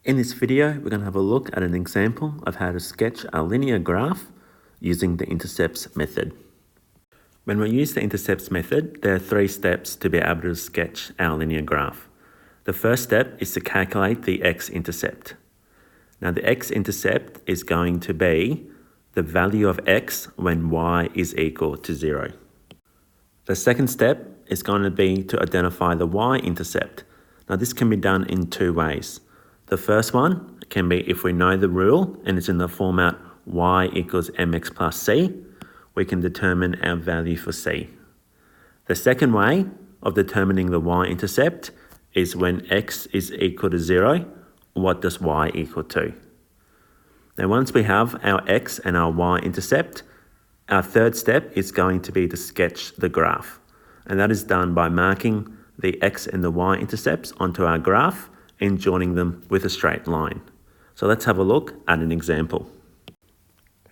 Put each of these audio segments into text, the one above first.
In this video, we're going to have a look at an example of how to sketch a linear graph using the Intercepts method. When we use the Intercepts method, there are 3 steps to be able to sketch our linear graph. The first step is to calculate the X-Intercept. Now the X-Intercept is going to be the value of X when Y is equal to 0. The second step is going to be to identify the Y-Intercept. Now this can be done in 2 ways. The first one can be if we know the rule and it's in the format y equals mx plus c, we can determine our value for c. The second way of determining the y-intercept is when x is equal to 0, what does y equal to? Now once we have our x and our y-intercept, our third step is going to be to sketch the graph. And that is done by marking the x and the y-intercepts onto our graph and joining them with a straight line. So let's have a look at an example.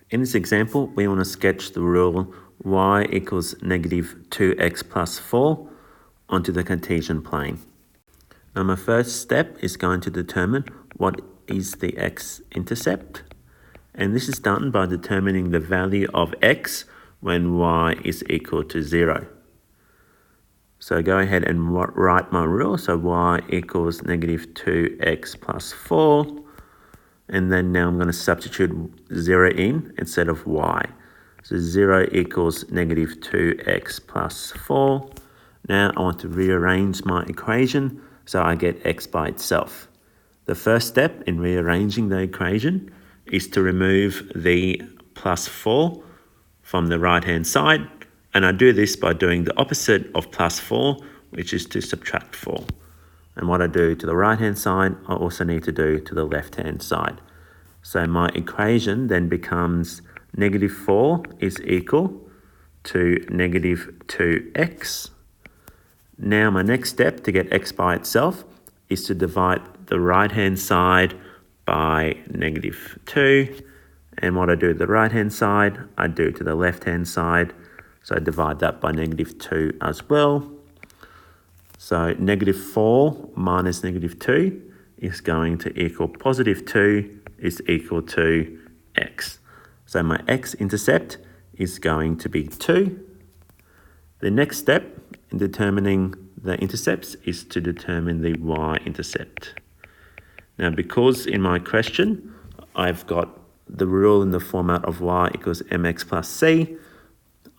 In this example, we want to sketch the rule y equals negative 2x plus 4 onto the Cartesian plane. Now my first step is going to determine what is the x-intercept. And this is done by determining the value of x when y is equal to 0. So go ahead and write my rule. So y equals negative 2x plus 4. And then now I'm going to substitute 0 in instead of y. So 0 equals negative 2x plus 4. Now I want to rearrange my equation so I get x by itself. The first step in rearranging the equation is to remove the plus 4 from the right-hand side. And I do this by doing the opposite of plus 4, which is to subtract 4. And what I do to the right-hand side, I also need to do to the left-hand side. So my equation then becomes negative 4 is equal to negative 2x. Now my next step to get x by itself is to divide the right-hand side by negative 2. And what I do to the right-hand side, I do to the left-hand side. So I divide that by negative 2 as well. So negative 4 minus negative 2 is going to equal positive 2 is equal to x. So my x-intercept is going to be 2. The next step in determining the intercepts is to determine the y-intercept. Now because in my question I've got the rule in the format of y equals mx plus c,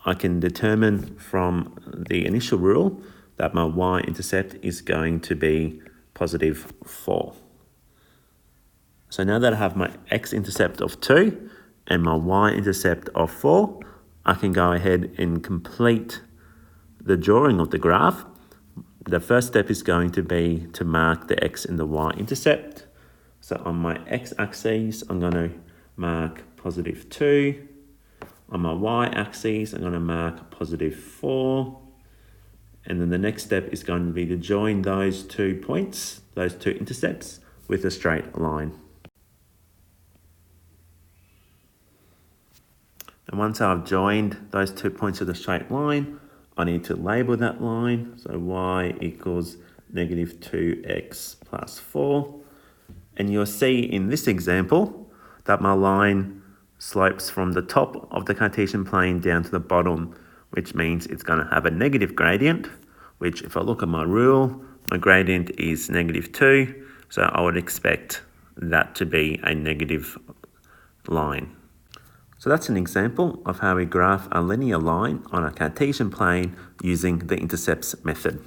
I can determine from the initial rule that my y-intercept is going to be positive 4. So now that I have my x-intercept of 2 and my y-intercept of 4, I can go ahead and complete the drawing of the graph. The first step is going to be to mark the x and the y-intercept. So on my x-axis, I'm going to mark positive 2. On my y-axis, I'm going to mark positive 4. And then the next step is going to be to join those 2 points, those 2 intercepts, with a straight line. And once I've joined those 2 points with a straight line, I need to label that line. So y equals negative 2x plus 4. And you'll see in this example that my line slopes from the top of the Cartesian plane down to the bottom, which means it's going to have a negative gradient, which if I look at my rule, my gradient is negative 2, so I would expect that to be a negative line. So that's an example of how we graph a linear line on a Cartesian plane using the Intercepts method.